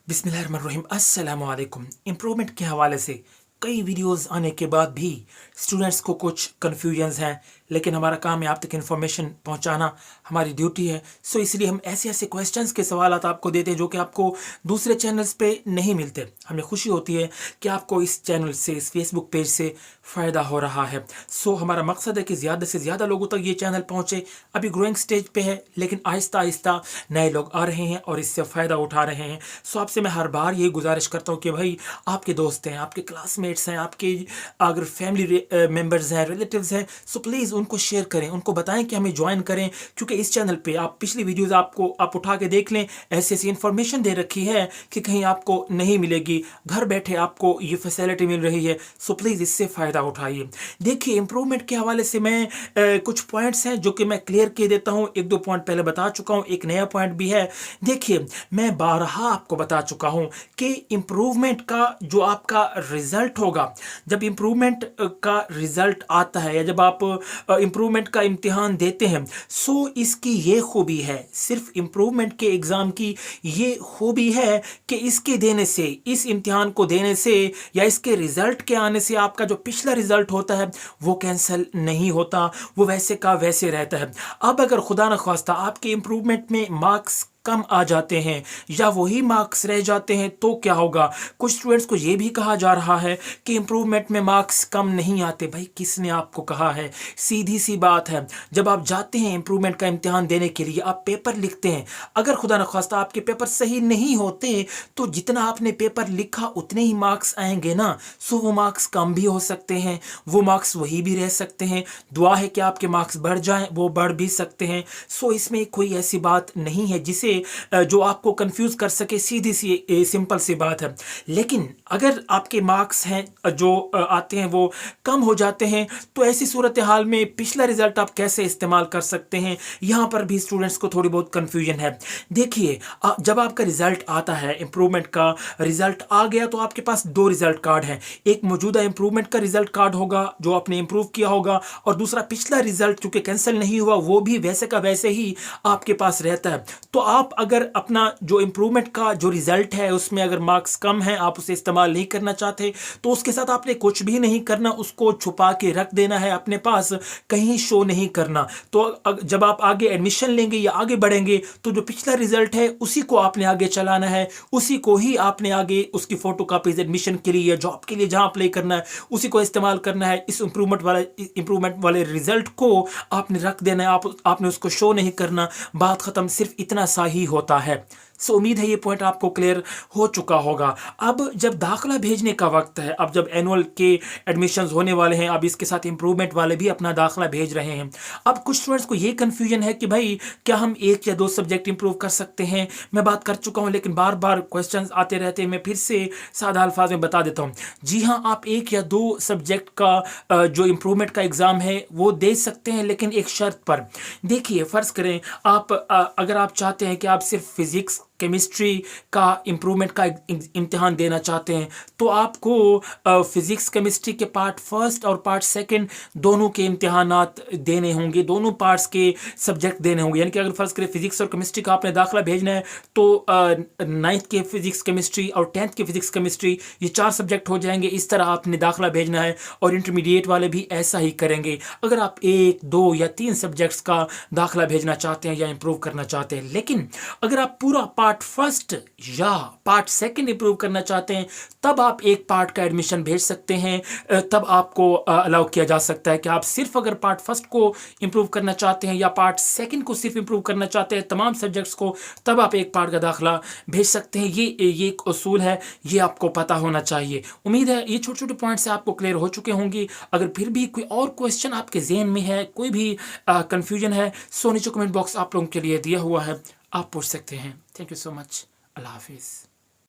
बिस्मिल्लाहिर्रहमानिर्रहीम अस्सलाम वालेकुम। इम्प्रूवमेंट के हवाले से कई वीडियोस आने के बाद भी स्टूडेंट्स को कुछ कन्फ्यूजन्स हैं, लेकिन हमारा काम है आप तक इन्फॉर्मेशन पहुंचाना, हमारी ड्यूटी है। सो इसलिए हम ऐसे ऐसे क्वेश्चंस के सवालात आपको देते हैं जो कि आपको दूसरे चैनल्स पे नहीं मिलते। हमें खुशी होती है कि आपको इस चैनल से, इस फेसबुक पेज से फ़ायदा हो रहा है। सो हमारा मकसद है कि ज़्यादा से ज़्यादा लोगों तक ये चैनल पहुँचे। अभी ग्रोइंग स्टेज पे है, लेकिन आहिस्ता आहिस्ता नए लोग आ रहे हैं और इससे फ़ायदा उठा रहे हैं। सो आपसे मैं हर बार यही गुजारिश करता हूँ कि भाई आपके दोस्त हैं, आपके क्लासमेट्स हैं, आपके अगर फैमिली मेम्बर्स हैं, रिलेटिव्स हैं, सो प्लीज़ उनको शेयर करें, उनको बताएं कि हमें ज्वाइन करें। क्योंकि इस चैनल पे आप पिछली वीडियोस आप उठा के देख लें, ऐसी ऐसी इन्फॉर्मेशन दे रखी है कि कहीं आपको नहीं मिलेगी। घर बैठे आपको ये फैसिलिटी मिल रही है। सो प्लीज़ इससे फ़ायदा उठाइए। देखिए, इम्प्रूवमेंट के हवाले से मैं कुछ पॉइंट्स हैं जो कि मैं क्लियर कर देता हूँ। एक दो पॉइंट पहले बता चुका हूँ, एक नया पॉइंट भी है। देखिए, मैं बारहा आपको बता चुका हूँ कि इम्प्रूवमेंट का जो आपका रिजल्ट होगा, जब इम्प्रूवमेंट का रिजल्ट आता है या जब आप इम्प्रूवमेंट का इम्तिहान देते हैं, सो इसकी ये खूबी है, सिर्फ इम्प्रूवमेंट के एग्ज़ाम की ये खूबी है कि इसके देने से, इस इम्तिहान को देने से या इसके रिजल्ट के आने से आपका जो पिछला रिजल्ट होता है वो कैंसिल नहीं होता, वो वैसे का वैसे रहता है। अब अगर खुदा न खास्ता आपके इम्प्रूवमेंट में मार्क्स कम आ जाते हैं या वही मार्क्स रह जाते हैं तो क्या होगा? कुछ स्टूडेंट्स को ये भी कहा जा रहा है कि इम्प्रूवमेंट में मार्क्स कम नहीं आते। भाई, किसने आपको कहा है? सीधी सी बात है, जब आप जाते हैं इम्प्रूवमेंट का इम्तिहान देने के लिए, आप पेपर लिखते हैं, अगर खुदा न खास्ता आपके पेपर सही नहीं होते तो जितना आपने पेपर लिखा उतने ही मार्क्स आएंगे ना। सो वो मार्क्स कम भी हो सकते हैं, वो मार्क्स वही भी रह सकते हैं। दुआ है कि आपके मार्क्स बढ़ जाएं, वो बढ़ भी सकते हैं। सो इसमें कोई ऐसी बात नहीं है जिसे जो आपको कंफ्यूज कर सके, सीधी सी सिंपल सी बात है। लेकिन अगर आपके मार्क्स हैं जो आते हैं वो कम हो जाते हैं, तो ऐसी सूरत हाल में पिछला रिजल्ट आप कैसे इस्तेमाल कर सकते हैं, यहाँ पर भी स्टूडेंट्स को थोड़ी बहुत कंफ्यूजन है। देखिए, जब आपका रिजल्ट आता है, इंप्रूवमेंट का रिजल्ट आ गया, तो आपके पास दो रिजल्ट कार्ड हैं। एक मौजूदा इंप्रूवमेंट का रिजल्ट कार्ड होगा जो आपने इंप्रूव किया होगा, और दूसरा पिछला रिजल्ट चूंकि कैंसिल नहीं हुआ वो भी वैसे का वैसे ही आपके पास रहता है। तो आप अगर अपना जो इंप्रूवमेंट का जो रिजल्ट है उसमें अगर मार्क्स कम है, आप उसे इस्तेमाल नहीं करना चाहते, तो उसके साथ आपने कुछ भी नहीं करना, उसको छुपा के रख देना है अपने पास, कहीं शो नहीं करना। तो जब आप आगे एडमिशन लेंगे या आगे बढ़ेंगे तो जो पिछला रिजल्ट है उसी को आपने आगे चलाना है, उसी को ही आपने आगे उसकी फोटो कॉपीज एडमिशन के लिए या जॉब के लिए जहां अप्लाई करना है उसी को इस्तेमाल करना है। इस इंप्रूवमेंट वाले रिजल्ट को आपने रख देना है, आपने उसको शो नहीं करना। बात खत्म, सिर्फ इतना सा ही होता है। सो उम्मीद है ये पॉइंट आपको क्लियर हो चुका होगा। अब जब दाखिला भेजने का वक्त है, अब जब एनुअल के एडमिशन्स होने वाले हैं, अब इसके साथ इंप्रूवमेंट वाले भी अपना दाखिला भेज रहे हैं। अब कुछ स्टूडेंट्स को ये कन्फ्यूजन है कि भाई क्या हम एक या दो सब्जेक्ट इंप्रूव कर सकते हैं? मैं बात कर चुका हूँ, लेकिन बार बार क्वेश्चंस आते रहते हैं, मैं फिर से सादा अल्फाज में बता देता हूँ। जी हाँ, आप एक या दो सब्जेक्ट का जो इंप्रूवमेंट का एग्ज़ाम है वो दे सकते हैं, लेकिन एक शर्त पर। देखिए, फ़र्ज़ करें अगर आप चाहते हैं कि आप सिर्फ फिज़िक्स केमिस्ट्री का इम्प्रूवमेंट का इम्तिहान देना चाहते हैं, तो आपको फिज़िक्स केमिस्ट्री के पार्ट फर्स्ट और पार्ट सेकंड दोनों के इम्तिहानात देने होंगे, दोनों पार्ट्स के सब्जेक्ट देने होंगे। यानी कि अगर फ़र्ज़ करें फिज़िक्स और केमिस्ट्री का आपने दाखिला भेजना है तो 9th के फिज़िक्स केमिस्ट्री और 10th के फिज़िक्स केमिस्ट्री, ये 4 सब्जेक्ट हो जाएंगे। इस तरह आपने दाखिला भेजना है, और इंटरमीडिएट वाले भी ऐसा ही करेंगे। अगर आप 1, 2 या 3 सब्जेक्ट्स का दाखिला भेजना चाहते हैं या इम्प्रूव करना चाहते हैं, लेकिन अगर आप पूरा पार्ट फर्स्ट या पार्ट सेकंड इंप्रूव करना चाहते हैं, तब आप एक पार्ट का एडमिशन भेज सकते हैं। तब आपको अलाउ किया जा सकता है कि आप सिर्फ अगर पार्ट फर्स्ट को इंप्रूव करना चाहते हैं या पार्ट सेकंड को सिर्फ इंप्रूव करना चाहते हैं, तमाम सब्जेक्ट्स को, तब आप एक पार्ट का दाखिला भेज सकते हैं। ये एक उसूल है, ये आपको पता होना चाहिए। उम्मीद है ये छोटे छोटे पॉइंट्स आपको क्लियर हो चुके होंगे। अगर फिर भी कोई और क्वेश्चन आपके जहन में है, कोई भी कंफ्यूजन है, सो नीचे कमेंट बॉक्स आप लोगों के लिए दिया हुआ है, आप पूछ सकते हैं। Thank you so much. अल्लाह हाफिज़।